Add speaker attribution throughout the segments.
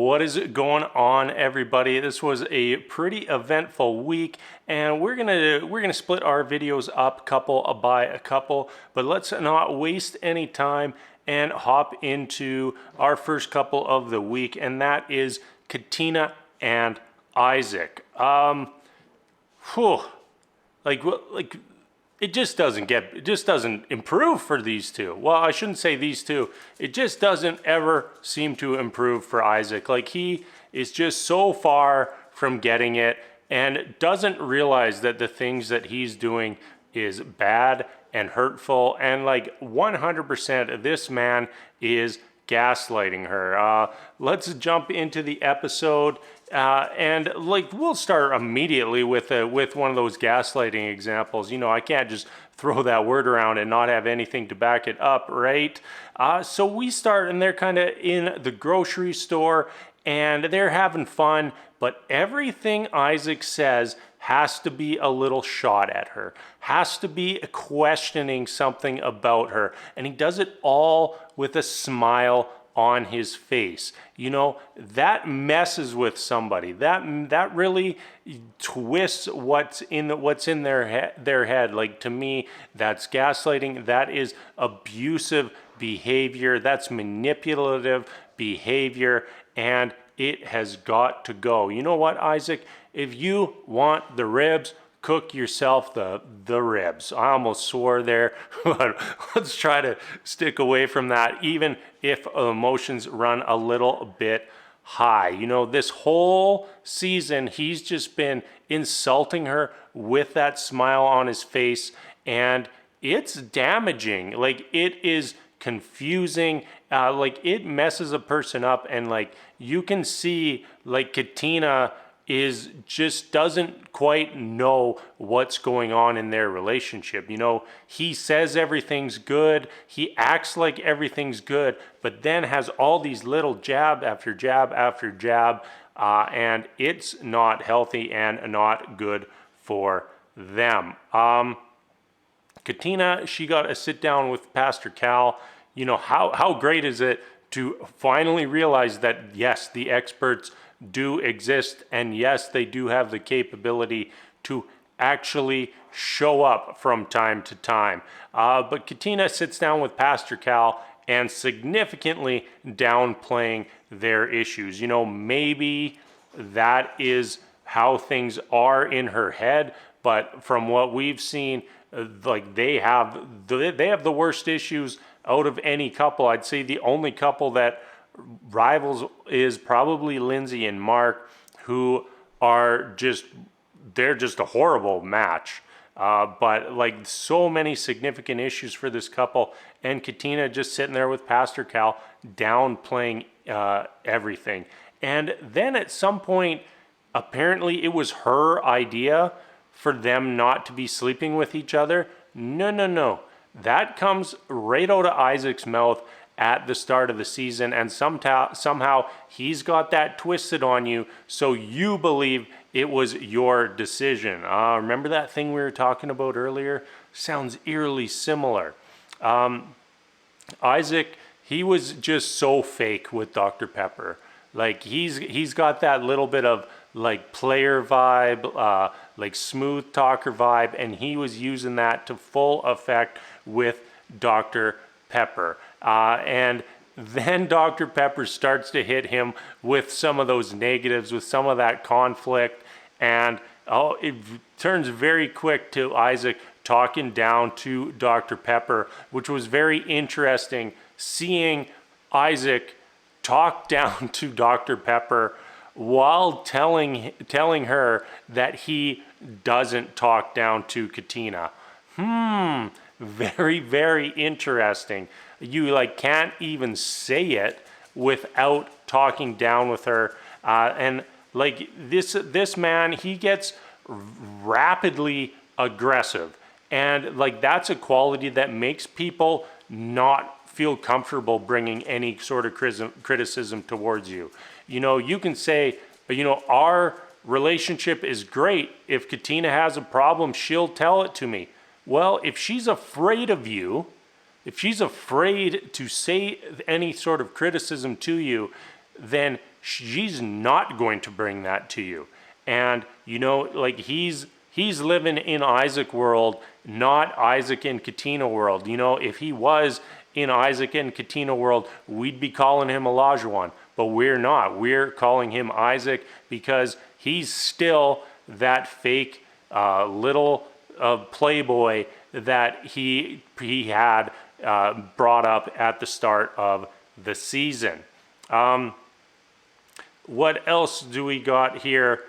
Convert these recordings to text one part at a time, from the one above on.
Speaker 1: What is going on, everybody? This was a pretty eventful week, and we're gonna split our videos up couple by a couple, but let's not waste any time and hop into our first couple of the week, and that is Katina and Isaac. It just doesn't improve for these two. Well, I shouldn't say these two. It just doesn't ever seem to improve for Isaac. Like, he is just so far from getting it and doesn't realize that the things that he's doing is bad and hurtful, and like 100% this man is gaslighting her. Let's jump into the episode. And like, we'll start immediately with one of those gaslighting examples. You know, I can't just throw that word around and not have anything to back it up, right? So we start, and they're kind of in the grocery store, and they're having fun, but everything Isaac says has to be a little shot at her, has to be questioning something about her, and he does it all with a smile on his face. You know, that messes with somebody. That really twists what's in their head. Like, to me, that's gaslighting. That is abusive behavior. That's manipulative behavior, and it has got to go. You know what, Isaac? If you want the ribs, cook yourself the ribs. I almost swore there, but let's try to stick away from that, even if emotions run a little bit high. You know, this whole season, he's just been insulting her with that smile on his face, and it's damaging. Like, it is confusing. Like, it messes a person up, and like, you can see, like, Katina just doesn't quite know what's going on in their relationship. You know, he says everything's good, he acts like everything's good, but then has all these little jab after jab after jab, and it's not healthy and not good for them. Katina, she got a sit down with Pastor Cal. You know, how great is it to finally realize that, yes, the experts do exist, and yes, they do have the capability to actually show up from time to time. But Katina sits down with Pastor Cal and significantly downplaying their issues. You know, maybe that is how things are in her head, but from what we've seen, like, they have the worst issues out of any couple. I'd say the only couple that rivals is probably Lindsay and Mark, who are they're just a horrible match. But like, so many significant issues for this couple, and Katina just sitting there with Pastor Cal downplaying everything. And then at some point, apparently it was her idea for them not to be sleeping with each other. No. That comes right out of Isaac's mouth at the start of the season, and somehow he's got that twisted on you, so you believe it was your decision. Remember that thing we were talking about earlier? Sounds eerily similar. Isaac, he was just so fake with Dr. Pepper. Like, he's got that little bit of like player vibe, like smooth talker vibe, and he was using that to full effect with Dr. Pepper. And then Dr. Pepper starts to hit him with some of those negatives, with some of that conflict, and it turns very quick to Isaac talking down to Dr. Pepper, which was very interesting, seeing Isaac talk down to Dr. Pepper while telling her that he doesn't talk down to Katina. Very, very interesting. You like can't even say it without talking down with her. And like, this man, he gets rapidly aggressive. And like, that's a quality that makes people not feel comfortable bringing any sort of criticism towards you. You know, you can say, you know, our relationship is great. If Katina has a problem, she'll tell it to me. Well, if she's afraid of you, if she's afraid to say any sort of criticism to you, then she's not going to bring that to you. And you know, like he's living in Isaac world, not Isaac and Katina world. You know, if he was in Isaac and Katina world, we'd be calling him Olajuwon, but we're not. We're calling him Isaac because he's still that fake little playboy that he had brought up at the start of the season. What else do we got here?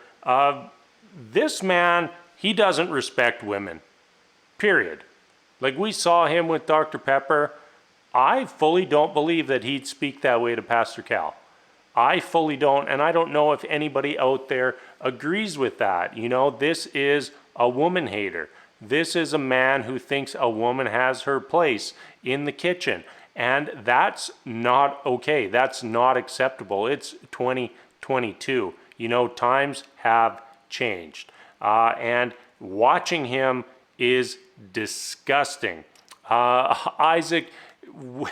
Speaker 1: This man, he doesn't respect women, period. Like we saw him with Dr. Pepper. I fully don't believe that he'd speak that way to Pastor Cal. I fully don't, and I don't know if anybody out there agrees with that. You know, this is a woman hater. This is a man who thinks a woman has her place in the kitchen, and that's not okay. That's not acceptable. It's 2022. You know, times have changed, and watching him is disgusting. Isaac,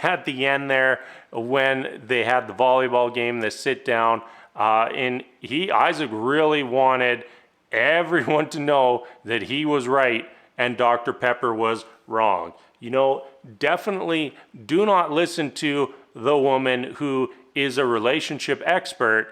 Speaker 1: at the end there, when they had the volleyball game, the sit down, and Isaac really wanted everyone to know that he was right and Dr. Pepper was wrong. You know, definitely do not listen to the woman who is a relationship expert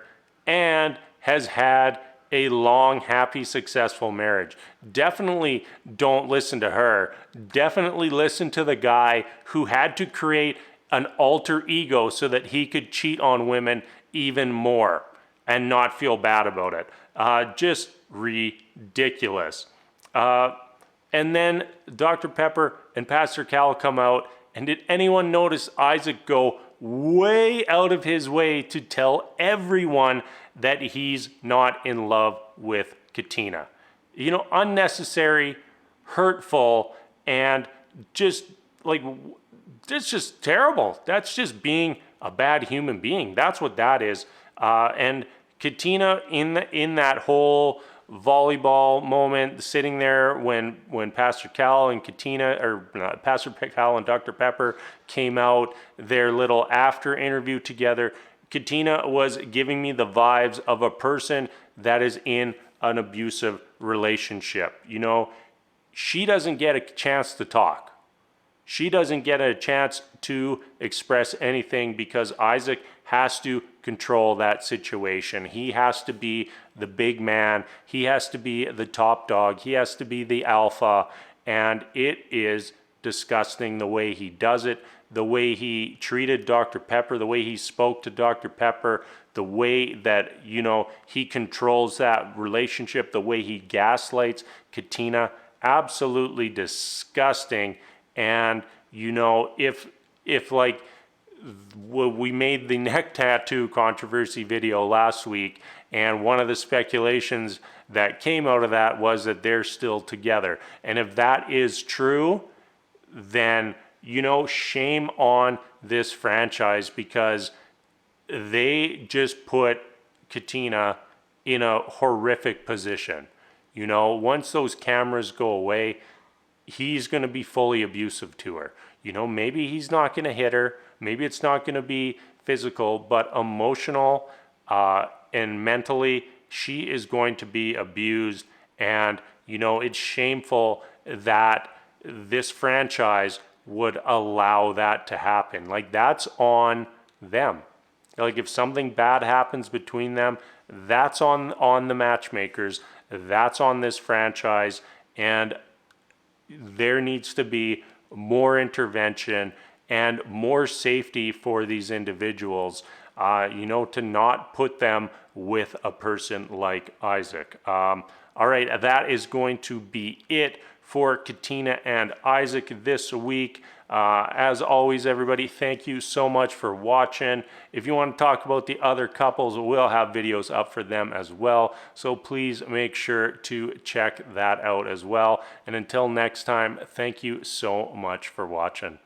Speaker 1: and has had a long, happy, successful marriage. Definitely don't listen to her. Definitely listen to the guy who had to create an alter ego so that he could cheat on women even more and not feel bad about it. Just ridiculous. And then Dr. Pepper and Pastor Cal come out, and did anyone notice Isaac go way out of his way to tell everyone that he's not in love with Katina? You know, unnecessary, hurtful, and just like, it's just terrible. That's just being a bad human being. That's what that is. And Katina in that whole volleyball moment, sitting there when Pastor Cal and Katina, or Pastor Cal and Dr. Pepper came out, their little after interview together, Katina was giving me the vibes of a person that is in an abusive relationship. You know, she doesn't get a chance to talk. She doesn't get a chance to express anything because Isaac has to control that situation. He has to be the big man. He has to be the top dog. He has to be the alpha. And it is disgusting the way he does it, the way he treated Dr. Pepper, the way he spoke to Dr. Pepper, the way that, you know, he controls that relationship, the way he gaslights Katina. Absolutely disgusting. And, you know, if like we made the neck tattoo controversy video last week, and one of the speculations that came out of that was that they're still together. And if that is true, then, you know, shame on this franchise, because they just put Katina in a horrific position. You know, once those cameras go away, he's going to be fully abusive to her. You know, maybe he's not going to hit her. Maybe it's not going to be physical, but emotional and mentally, she is going to be abused. And, you know, it's shameful that this franchise would allow that to happen. Like, that's on them. Like, if something bad happens between them, that's on the matchmakers. That's on this franchise. And there needs to be more intervention and more safety for these individuals, you know, to not put them with a person like Isaac. All right, that is going to be it for Katina and Isaac this week. As always, everybody, thank you so much for watching. If you want to talk about the other couples, we'll have videos up for them as well. So please make sure to check that out as well. And until next time, thank you so much for watching.